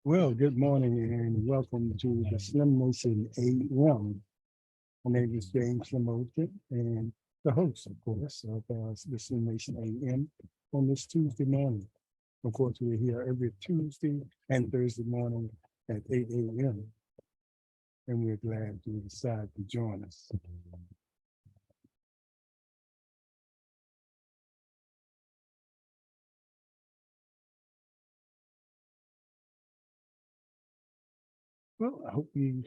Well, good morning and welcome to the SlimNation AM. My name is James Lamotion and the host, of course, of the SlimNation AM on this Tuesday morning. Of course, we're here every Tuesday and Thursday morning at 8 a.m. And we're glad you decided to join us. Well, I hope we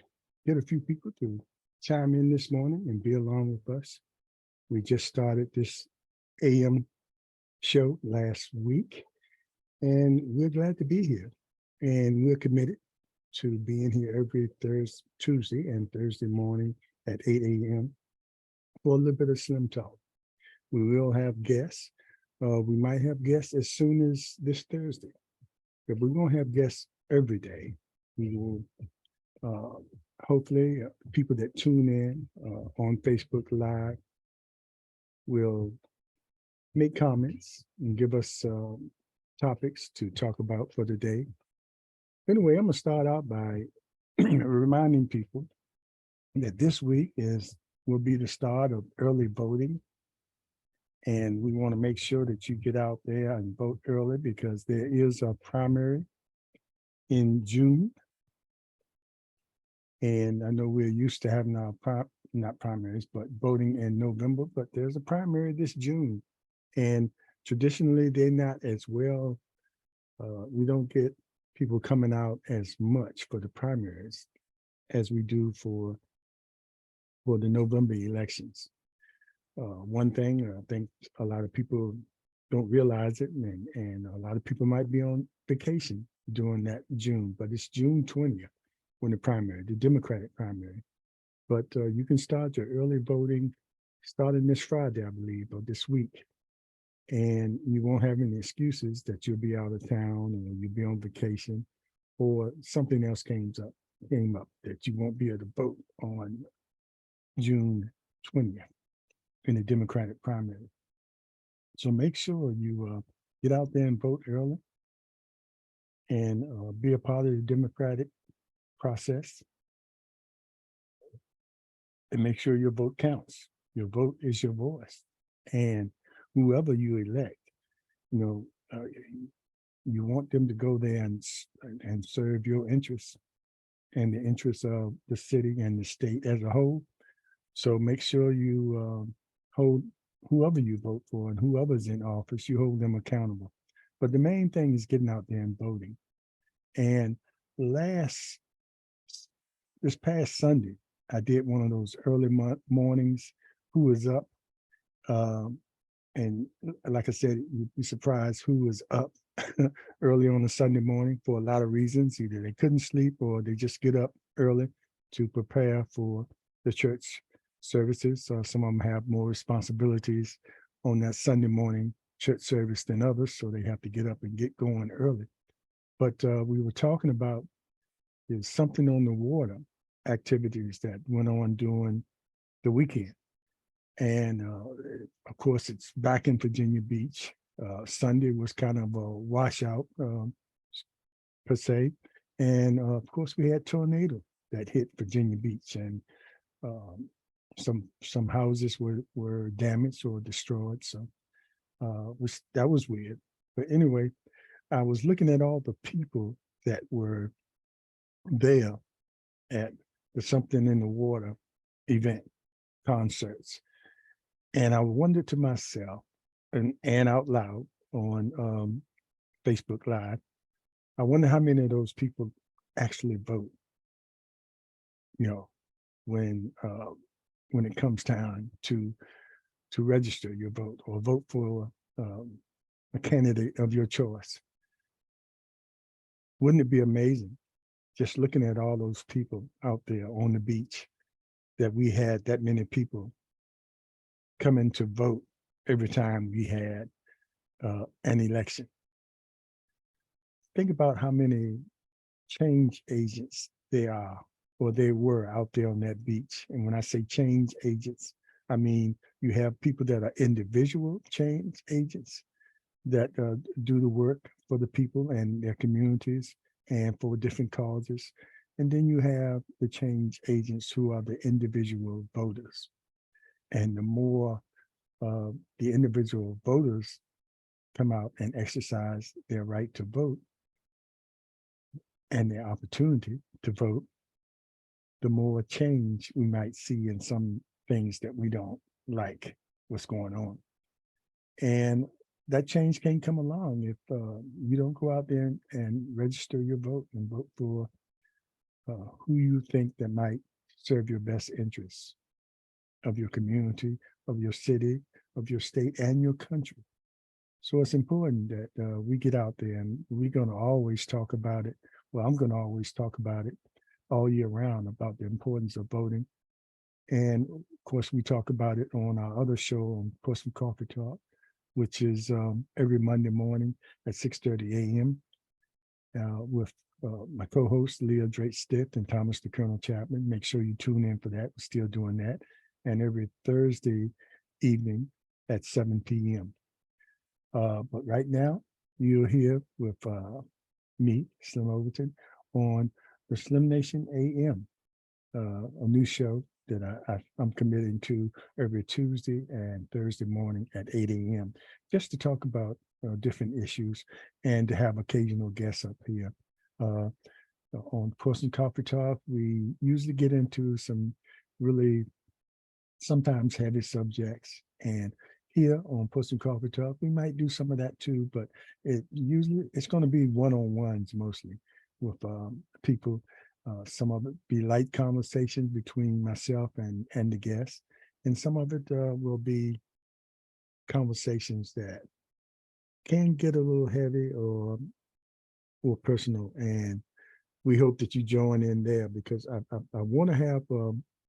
get a few people to chime in this morning and be along with us. We just started this AM show last week, and we're glad to be here. And we're committed to being here every Thursday, Tuesday, and Thursday morning at 8 a.m. for a little bit of Slim Talk. We will have guests. We might have guests as soon as this Thursday, but we're going to have guests every day. We will hopefully people that tune in on Facebook Live will make comments and give us topics to talk about for the day. Anyway, I'm going to start out by reminding people that this week will be the start of early voting. And we want to make sure that you get out there and vote early because there is a primary in June. And I know we're used to having our not primaries, but voting in November, but there's a primary this June. And traditionally, they're not as well. We don't get people coming out as much for the primaries as we do for the November elections. One thing, I think a lot of people don't realize it, and a lot of people might be on vacation during that June, but it's June 20th when the Democratic primary. But you can start your early voting starting this Friday, I believe, or this week. And you won't have any excuses that you'll be out of town or you'll be on vacation or something else came up that you won't be able to vote on June 20th in the Democratic primary. So make sure you get out there and vote early and be a part of the Democratic process and make sure your vote counts. Your vote is your voice. And whoever you elect, you want them to go there and serve your interests and the interests of the city and the state as a whole. So make sure you hold whoever you vote for and whoever's in office, you hold them accountable. But the main thing is getting out there and voting. And this past Sunday, I did one of those early mornings, who was up. And like I said, you'd be surprised who was up early on a Sunday morning for a lot of reasons. Either they couldn't sleep or they just get up early to prepare for the church services. Some of them have more responsibilities on that Sunday morning church service than others, so they have to get up and get going early. But we were talking about there's something on the water activities that went on during the weekend. And of course, it's back in Virginia Beach. Sunday was kind of a washout per se. And of course, we had tornado that hit Virginia Beach, and some houses were damaged or destroyed. So that was weird. But anyway, I was looking at all the people that were there at the Something in the Water event, concerts. And I wondered to myself and out loud on Facebook Live, I wonder how many of those people actually vote, when it comes time to register your vote or vote for a candidate of your choice. Wouldn't it be amazing just looking at all those people out there on the beach that we had that many people coming to vote every time we had an election? Think about how many change agents there are or they were out there on that beach. And when I say change agents, I mean, you have people that are individual change agents that do the work for the people and their communities. and for different causes. And then you have the change agents who are the individual voters. And the more the individual voters come out and exercise their right to vote and their opportunity to vote, the more change we might see in some things that we don't like what's going on. And that change can come along if you don't go out there and register your vote and vote for who you think that might serve your best interests of your community, of your city, of your state, and your country. So it's important that we get out there, and we're going to always talk about it. Well, I'm going to always talk about it all year round about the importance of voting. And of course, we talk about it on our other show on Portsmouth Coffee Talk, which is every Monday morning at 6:30 a.m. With my co-hosts, Leah Drake Stitt and Thomas the Colonel Chapman. Make sure you tune in for that. We're still doing that. And every Thursday evening at 7 p.m. But right now, you're here with me, Slim Overton, on the SlimNation AM, a new show that I'm committing to every Tuesday and Thursday morning at 8 a.m. just to talk about different issues and to have occasional guests up here. On Portsmouth Coffee Talk, we usually get into some really sometimes heavy subjects, and here on Portsmouth Coffee Talk, we might do some of that too, but it's going to be one-on-ones mostly with people. Some of it be light conversations between myself and the guests, and some of it will be conversations that can get a little heavy or personal. And we hope that you join in there, because I want to have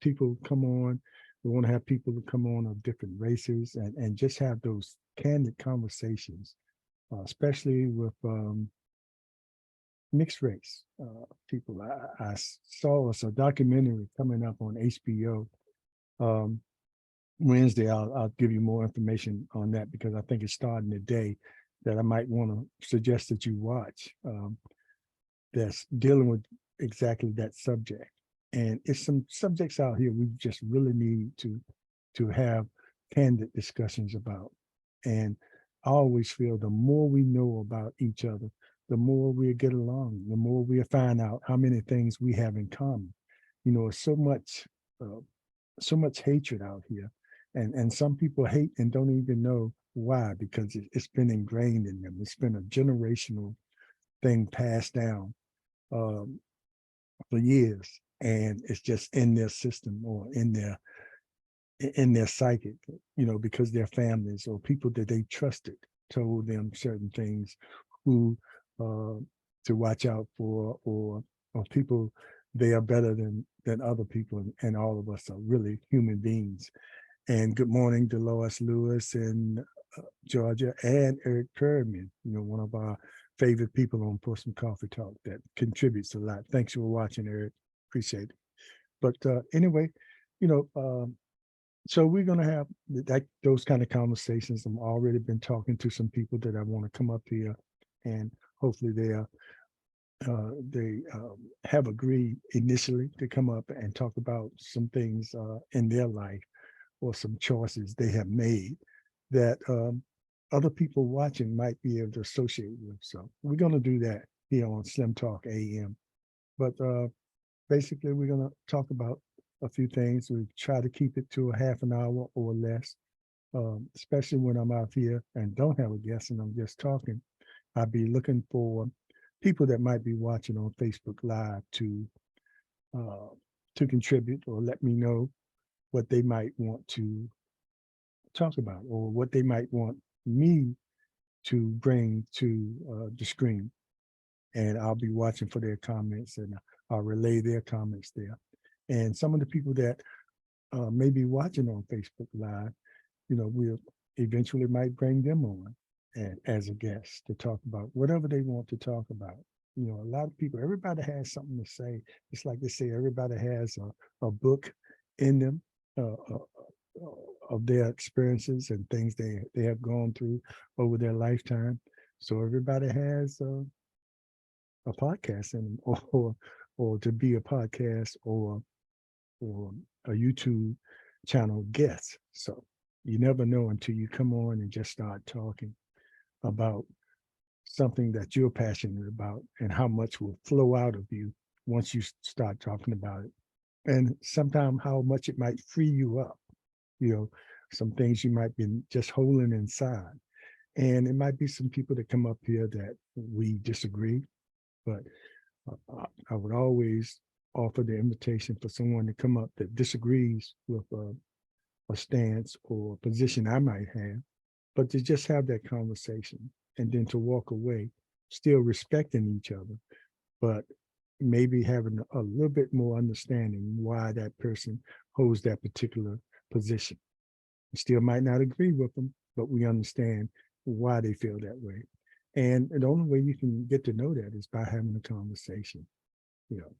people come on. We want to have people to come on of different races and just have those candid conversations, especially with mixed race people. I saw a documentary coming up on HBO Wednesday. I'll give you more information on that, because I think it's starting today, that I might want to suggest that you watch, that's dealing with exactly that subject. And it's some subjects out here we just really need to have candid discussions about. And I always feel the more we know about each other, the more we get along, the more we find out how many things we have in common. You know, so much hatred out here, and some people hate and don't even know why, because it's been ingrained in them. It's been a generational thing passed down for years, and it's just in their system or in their psychic, you know, because their families or people that they trusted told them certain things, who to watch out for, or people, they are better than other people, and all of us are really human beings. And good morning to Lois Lewis in Georgia, and Eric Perriman, you know, one of our favorite people on Portsmouth Coffee Talk that contributes a lot. Thanks for watching, Eric. Appreciate it. But anyway, you know, so we're going to have those kind of conversations. I've already been talking to some people that I want to come up here, and hopefully they have agreed initially to come up and talk about some things in their life, or some choices they have made that other people watching might be able to associate with. So we're going to do that here on Slim Talk AM. But basically, we're going to talk about a few things. We try to keep it to a half an hour or less, especially when I'm out here and don't have a guest and I'm just talking. I'll be looking for people that might be watching on Facebook Live to contribute or let me know what they might want to talk about, or what they might want me to bring to the screen. And I'll be watching for their comments, and I'll relay their comments there. And some of the people that may be watching on Facebook Live, you know, we'll eventually might bring them on and as a guest to talk about whatever they want to talk about. You know, a lot of people, everybody has something to say. It's like they say, everybody has a book in them of their experiences and things they have gone through over their lifetime. So everybody has a podcast and or to be a podcast or a YouTube channel guest. So you never know until you come on and just start talking about something that you're passionate about and how much will flow out of you once you start talking about it. And sometimes how much it might free you up, you know, some things you might be just holding inside. And it might be some people that come up here that we disagree, but I would always offer the invitation for someone to come up that disagrees with a stance or position I might have, but to just have that conversation and then to walk away, still respecting each other, but maybe having a little bit more understanding why that person holds that particular position. We still might not agree with them, but we understand why they feel that way. And the only way you can get to know that is by having a conversation, you know.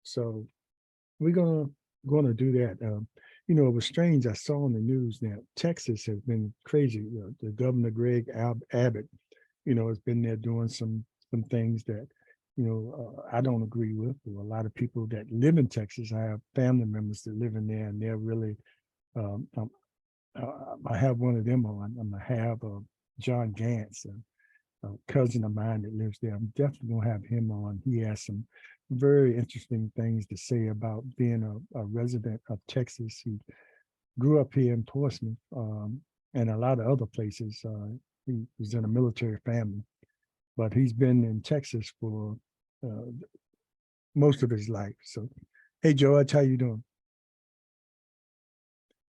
So we're gonna do that. You know, it was strange. I saw on the news that Texas has been crazy. You know, the governor Greg Abbott, you know, has been there doing some things that, you know, I don't agree with. There are a lot of people that live in Texas. I have family members that live in there, and they're really. Um, um, I have one of them on. I'm gonna have John Gantz, a cousin of mine that lives there. I'm definitely gonna have him on. He has some very interesting things to say about being a resident of Texas. He grew up here in Portsmouth and a lot of other places. He was in a military family, but he's been in Texas for uh, most of his life. So, hey, George, how you doing?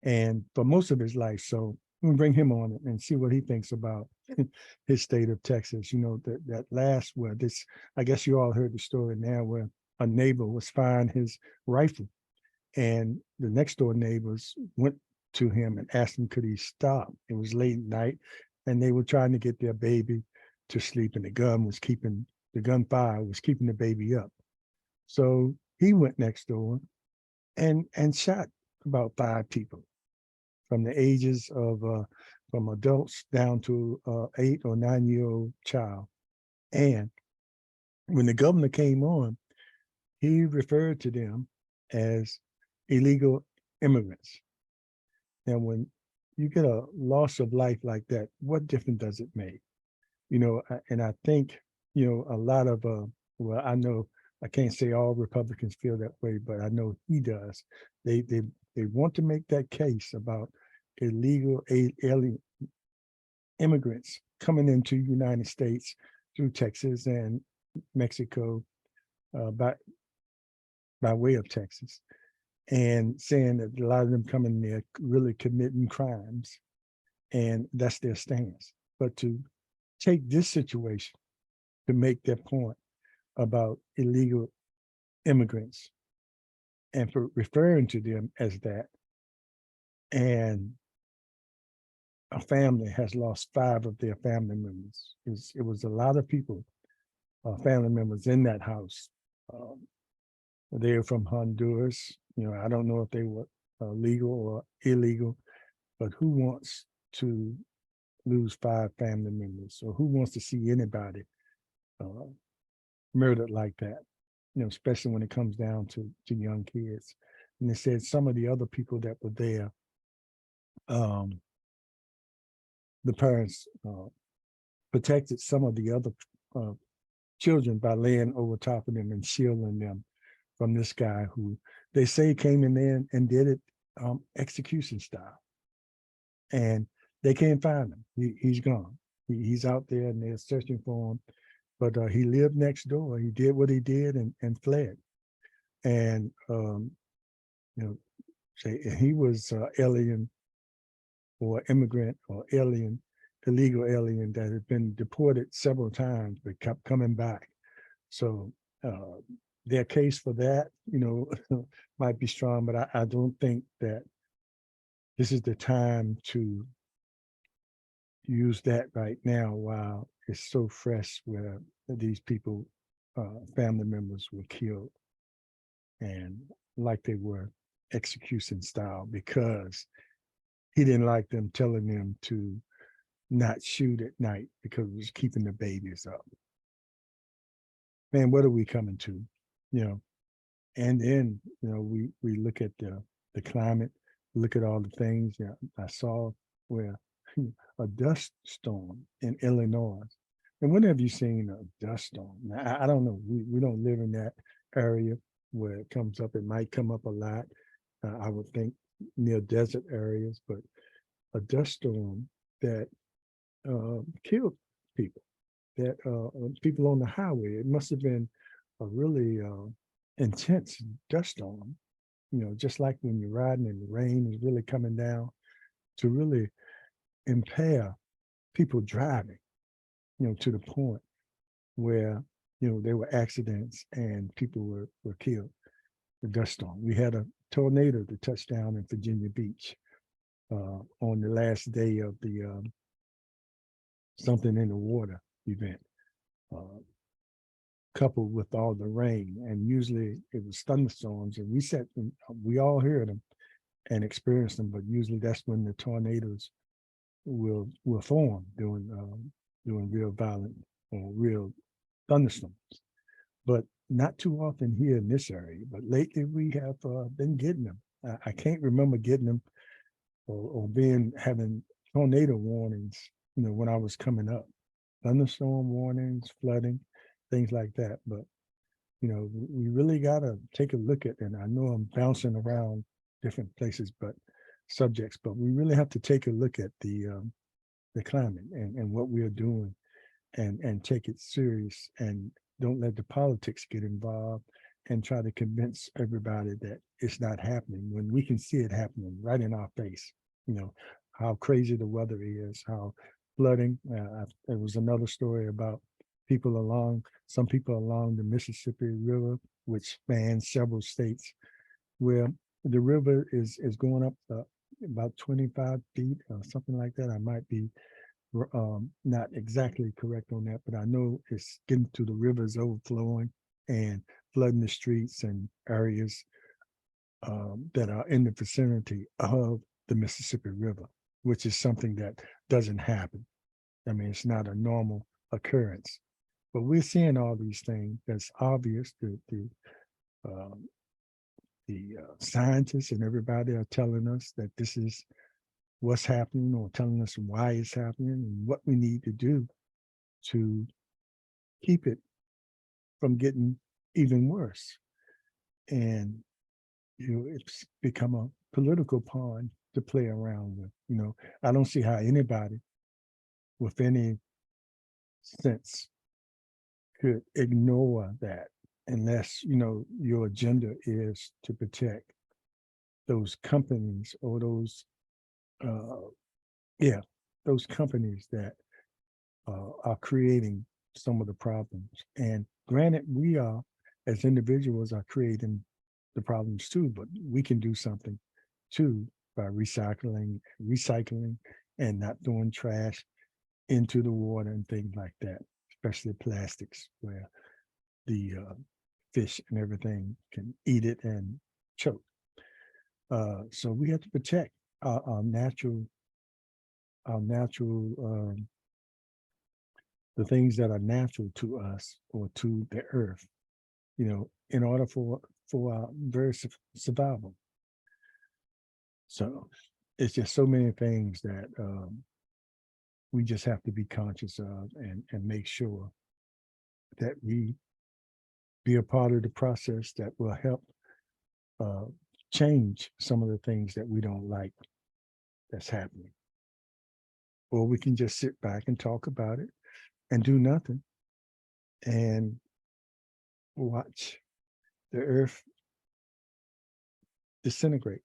And for most of his life. So we'll bring him on and see what he thinks about his state of Texas. You know, that last where this, I guess you all heard the story now where a neighbor was firing his rifle and the next door neighbors went to him and asked him, could he stop? It was late at night and they were trying to get their baby to sleep and the gunfire was keeping the baby up. So he went next door and shot about 5 people from the ages of from adults down to 8 or 9 year old child. And when the governor came on, he referred to them as illegal immigrants. And when you get a loss of life like that, what difference does it make? You know, and I think, you know, a lot of, well, I know I can't say all Republicans feel that way, but I know he does. They want to make that case about illegal alien immigrants coming into the United States through Texas and Mexico by way of Texas, and saying that a lot of them coming there really committing crimes, and that's their stance. But to take this situation to make their point about illegal immigrants and for referring to them as that, and a family has lost 5 of their family members. It was a lot of people, family members in that house. Um, they were from Honduras. You know, I don't know if they were legal or illegal, but who wants to lose 5 family members, or who wants to see anybody uh, murdered like that? You know, especially when it comes down to young kids. And they said some of the other people that were there, um, the parents protected some of the other uh, children by laying over top of them and shielding them from this guy who they say came in there and did it execution style. And they can't find him. He's gone. He's out there and they're searching for him. But he lived next door. He did what he did and fled. And, you know, say he was alien or immigrant or alien, illegal alien that had been deported several times but kept coming back. So their case for that, you know, might be strong, but I don't think that this is the time to use that right now while it's so fresh where these people, family members were killed and like they were execution style because he didn't like them telling them to not shoot at night because it was keeping the babies up. man, what are we coming to? You know, and then, we look at the climate, look at all the things. Yeah, I saw where a dust storm in Illinois. And when have you seen a dust storm? Now, I don't know. We don't live in that area where it comes up. It might come up a lot. I would think near desert areas, but a dust storm that killed people, that people on the highway. It must have been a really intense dust storm, just like when you're riding and the rain is really coming down to really impair people driving, to the point where, there were accidents and people were killed. The dust storm. We had a tornado to touch down in Virginia Beach on the last day of the Something in the Water event, uh, coupled with all the rain. And usually it was thunderstorms, and we all heard them and experienced them. But usually that's when the tornadoes will form during real violent or real thunderstorms. But not too often here in this area. But lately we have been getting them. I can't remember getting them or having tornado warnings, when I was coming up. Thunderstorm warnings, flooding, things like that. But we really got to take a look at, and I know I'm bouncing around different places, but subjects, but we really have to take a look at the climate and what we're doing, and take it serious, and don't let the politics get involved and try to convince everybody that it's not happening when we can see it happening right in our face. How crazy the weather is, how flooding. There was another story about some people along the Mississippi River, which spans several states, where the river is going up about 25 feet or something like that. I might be not exactly correct on that, but I know it's getting to the rivers overflowing and flooding the streets and areas that are in the vicinity of the Mississippi River, which is something that doesn't happen. I mean, it's not a normal occurrence. But we're seeing all these things that's obvious. The scientists and everybody are telling us that this is what's happening, or telling us why it's happening and what we need to do to keep it from getting even worse. And it's become a political pawn to play around with. I don't see how anybody with any sense could ignore that, unless your agenda is to protect those companies, or uh, yeah, those companies that are creating some of the problems. And granted, we are, as individuals, are creating the problems too, but we can do something too by recycling and not throwing trash into the water and things like that, especially plastics, where the fish and everything can eat it and choke. So we have to protect our natural, the things that are natural to us or to the earth, in order for our very survival. So it's just so many things that we just have to be conscious of, and make sure that we be a part of the process that will help uh, change some of the things that we don't like that's happening. Or we can just sit back and talk about it and do nothing and watch the earth disintegrate.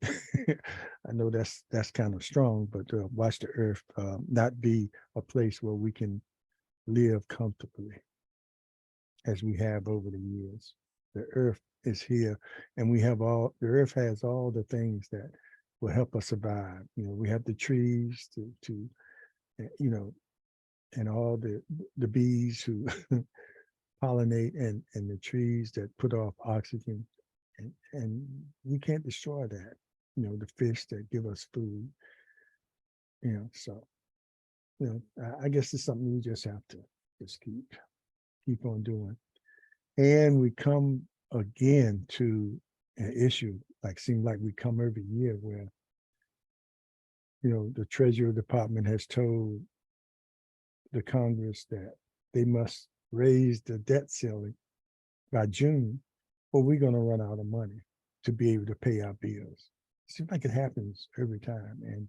I know that's kind of strong, but watch the earth not be a place where we can live comfortably as we have over the years. The earth is here, and the earth has all the things that will help us survive. We have the trees to and all the bees who pollinate, and the trees that put off oxygen, and we can't destroy that. The fish that give us food. So I guess it's something we just have to just keep on doing. And we come again to an issue, like seems like we come every year where, the Treasury Department has told the Congress that they must raise the debt ceiling by June, or we're going to run out of money to be able to pay our bills. It seems like it happens every time. And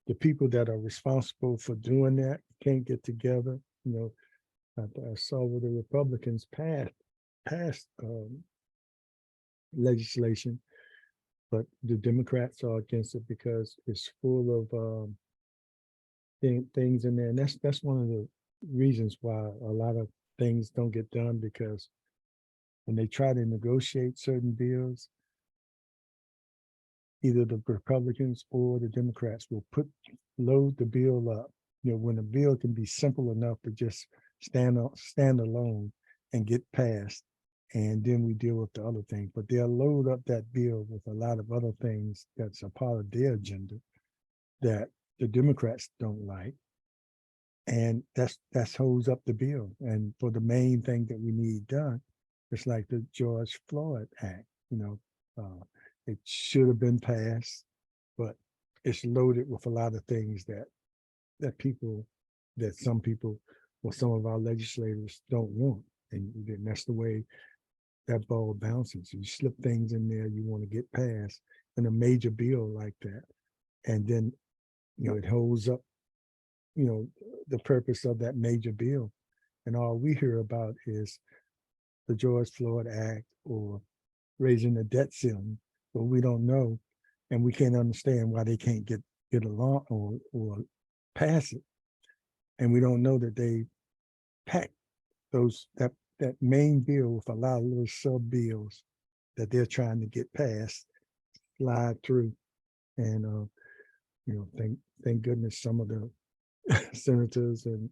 the people that are responsible for doing that can't get together. I saw where the Republicans passed legislation, but the Democrats are against it because it's full of things in there. And that's one of the reasons why a lot of things don't get done, because when they try to negotiate certain bills, either the Republicans or the Democrats will load the bill up. When a bill can be simple enough to just stand alone and get passed, and then we deal with the other things. But they'll load up that bill with a lot of other things that's a part of their agenda that the Democrats don't like, and that's holds up the bill. And for the main thing that we need done, it's like the George Floyd Act. It should have been passed, but it's loaded with a lot of things that some people or some of our legislators don't want. And then that's the way that ball bounces. You slip things in there you want to get passed in a major bill like that. And then, it holds up, the purpose of that major bill. And all we hear about is the George Floyd Act or raising the debt ceiling, but we don't know, and we can't understand why they can't get along or pass it. And we don't know that they pack that main bill with a lot of little sub bills that they're trying to get passed, slide through. And thank goodness some of the senators and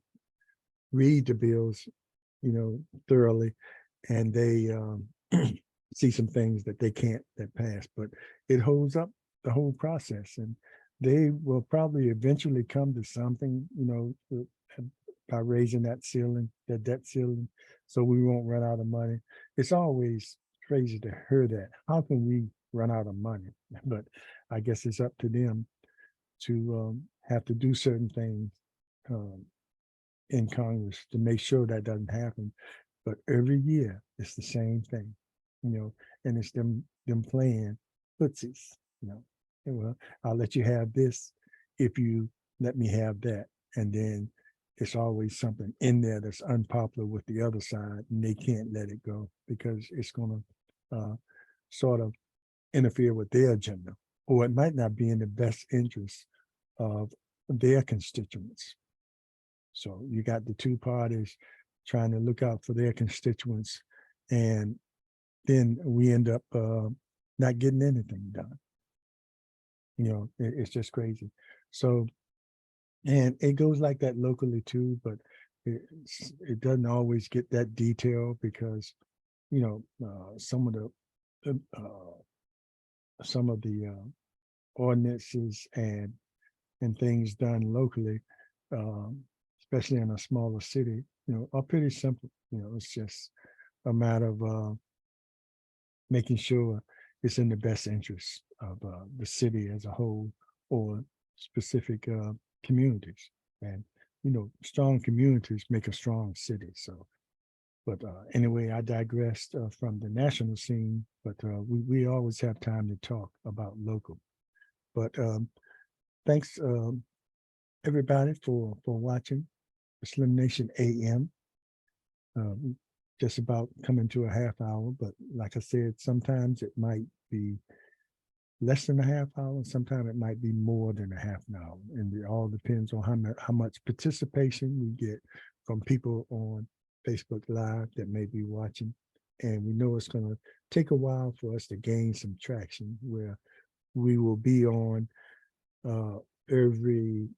read the bills, thoroughly, and they see some things that they can't that pass, but it holds up the whole process, and they will probably eventually come to something, by raising that debt ceiling, so we won't run out of money. It's always crazy to hear that. How can we run out of money? But I guess it's up to them to have to do certain things in Congress to make sure that doesn't happen. But every year it's the same thing, and it's them playing footsies, well, I'll let you have this if you let me have that. And then it's always something in there that's unpopular with the other side, and they can't let it go because it's going to sort of interfere with their agenda, or it might not be in the best interest of their constituents. So you got the two parties trying to look out for their constituents, and then we end up not getting anything done. It's just crazy. So, and it goes like that locally too, but it doesn't always get that detail because, some of the ordinances and things done locally, especially in a smaller city, are pretty simple. It's just a matter of making sure it's in the best interest of the city as a whole or specific communities. And, strong communities make a strong city. So, but anyway, I digressed from the national scene, but we always have time to talk about local. But thanks everybody for watching the SlimNation AM. Just about coming to a half hour, but like I said, sometimes it might be less than a half hour, sometimes it might be more than a half an hour, and it all depends on how much participation we get from people on Facebook Live that may be watching. And we know it's going to take a while for us to gain some traction, where we will be on every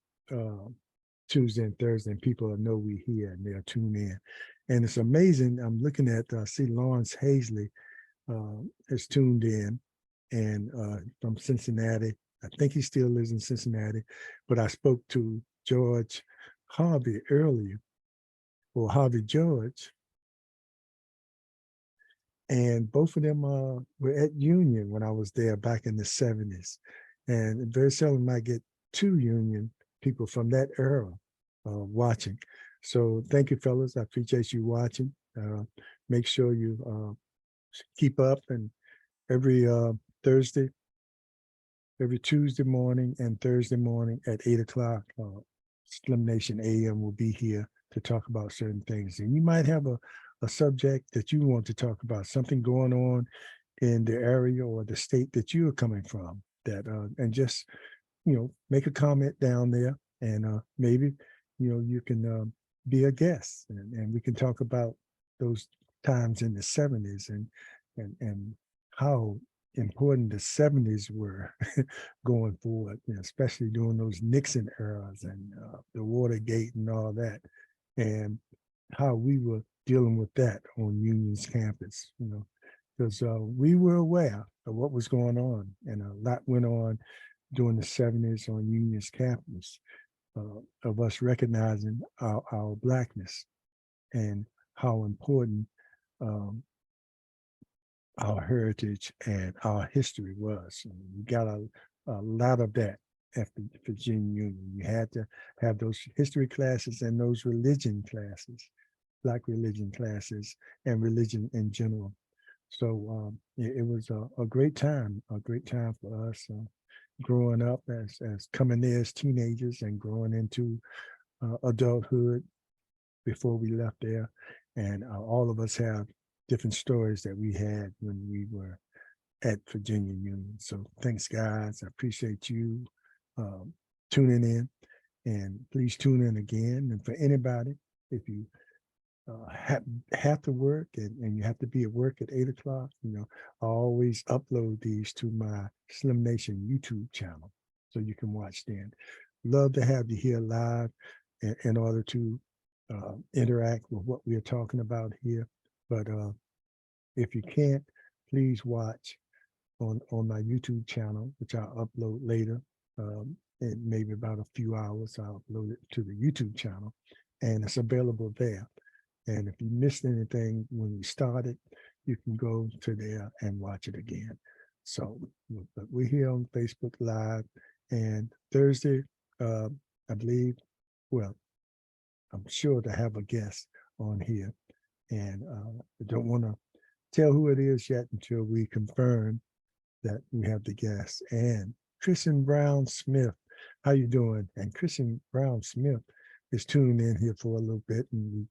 Tuesday and Thursday, and people will know we here and they'll tune in. And it's amazing. I'm looking at, see Lawrence Hazley is tuned in, and from Cincinnati. I think he still lives in Cincinnati, but I spoke to George Harvey earlier, or Harvey George, and both of them were at Union when I was there back in the 70s. And very seldom I get two Union people from that era watching. So thank you, fellas. I appreciate you watching. Make sure you keep up, and every Thursday, every Tuesday morning and Thursday morning at 8 o'clock, SlimNation AM will be here to talk about certain things. And you might have a subject that you want to talk about, something going on in the area or the state that you are coming from, that and just, make a comment down there, and maybe, you can be a guest, and we can talk about those times in the 70s, and how important the 70s were going forward, especially during those Nixon eras and the Watergate and all that, and how we were dealing with that on Union's campus, because we were aware of what was going on, and a lot went on during the 70s on Union's campus, of us recognizing our Blackness and how important um, our heritage and our history was. And we got a lot of that at the Virginia Union. You had to have those history classes and those religion classes, Black religion classes, and religion in general. So it was a great time for us growing up as coming there as teenagers and growing into adulthood before we left there. And all of us have different stories that we had when we were at Virginia Union. So thanks, guys. I appreciate you tuning in, and please tune in again. And for anybody, if you have to work and you have to be at work at 8 o'clock, I always upload these to my SlimNation YouTube channel so you can watch then. Love to have you here live in order to interact with what we're talking about here. But if you can't, please watch on my YouTube channel, which I'll upload later. In maybe about a few hours, I'll upload it to the YouTube channel, and it's available there. And if you missed anything when we started, you can go to there and watch it again. So, but we're here on Facebook Live, and Thursday, I believe, well, I'm sure to have a guest on here, and I don't want to tell who it is yet until we confirm that we have the guest. And Kristen Brown Smith, how you doing? And Kristen Brown Smith is tuning in here for a little bit, and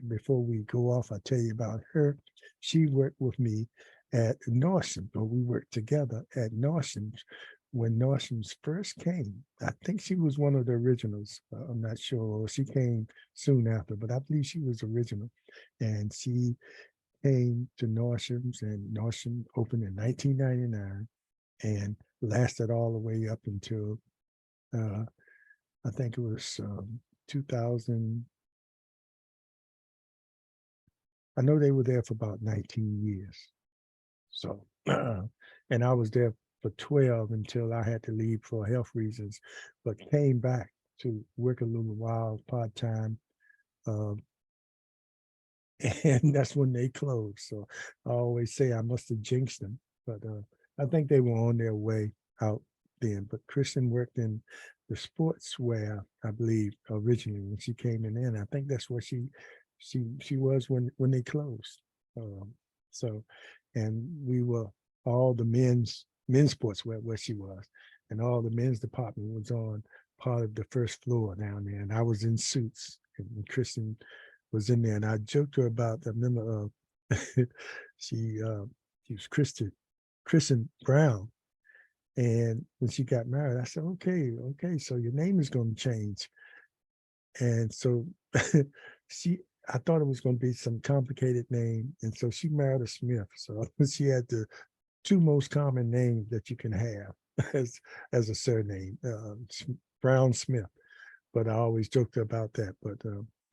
before we go off, I'll tell you about her. She worked with me at Northam, or we worked together at Northam when Northam's first came. I think she was one of the originals. I'm not sure. She came soon after, but I believe she was original. And she came to Northam's, and Northam opened in 1999 and lasted all the way up until I think it was 2000. I know they were there for about 19 years. So, and I was there for 12 until I had to leave for health reasons, but came back to work a little while part-time. And that's when they closed. So I always say I must have jinxed them, but I think they were on their way out then. But Kristen worked in the sportswear, I believe, originally when she came in. I think that's what she was when they closed. So, and we were all the men's sportswear where she was, and all the men's department was on part of the first floor down there, and I was in suits, and Kristen was in there, and I joked to her about. I remember she was Kristen Brown, and when she got married, I said, okay, so your name is going to change, and so I thought it was going to be some complicated name, and so she married a Smith. So she had the two most common names that you can have as a surname, Brown Smith. But I always joked about that. But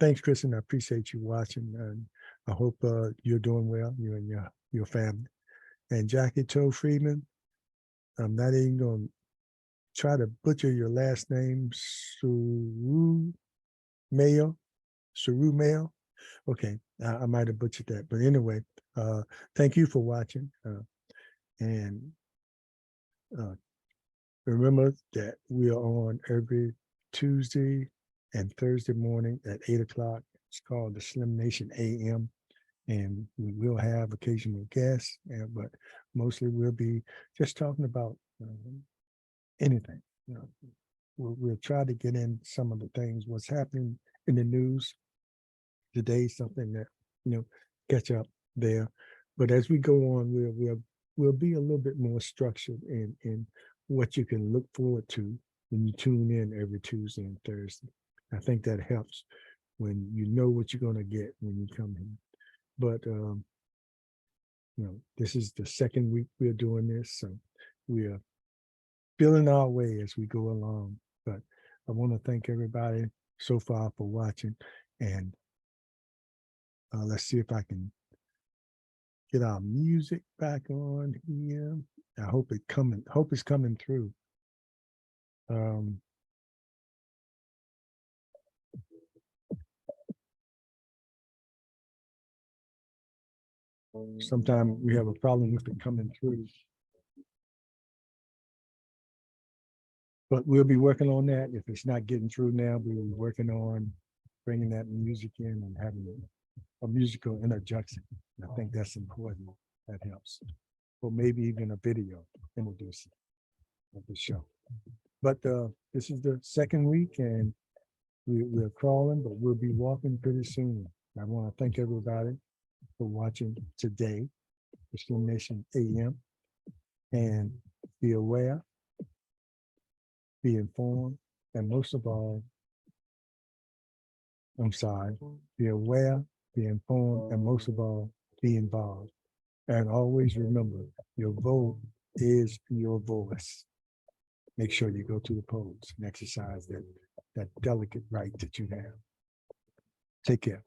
thanks, Kristen. I appreciate you watching, and I hope you're doing well, you and your family. And Jackie Toe Freeman, I'm not even going to try to butcher your last name, Saru Mayo. Okay, I might have butchered that, but anyway, Thank you for watching. And remember that we are on every Tuesday and Thursday morning at 8 o'clock. It's called the SlimNation AM. And we will have occasional guests, but mostly we'll be just talking about anything. You know, we'll try to get in some of the things, what's happening in the news today, something that, catch up there. But as we go on, we'll be a little bit more structured in what you can look forward to when you tune in every Tuesday and Thursday. I think that helps when you know what you're going to get when you come here. But this is the second week we're doing this, so we are feeling our way as we go along. But I want to thank everybody so far for watching, and let's see if I can get our music back on here. I hope it's coming through. Sometimes we have a problem with it coming through, but we'll be working on that. If it's not getting through now, we'll be working on bringing that music in and having a musical introduction. I think that's important. That helps. Or maybe even a video introducing of the show. But this is the second week, and we're crawling, but we'll be walking pretty soon. I want to thank everybody for watching today, the SlimNation AM, and be aware, be informed, and most of all, be aware, be informed, and most of all, be involved. And always remember, your vote is your voice. Make sure you go to the polls and exercise that delicate right that you have. Take care.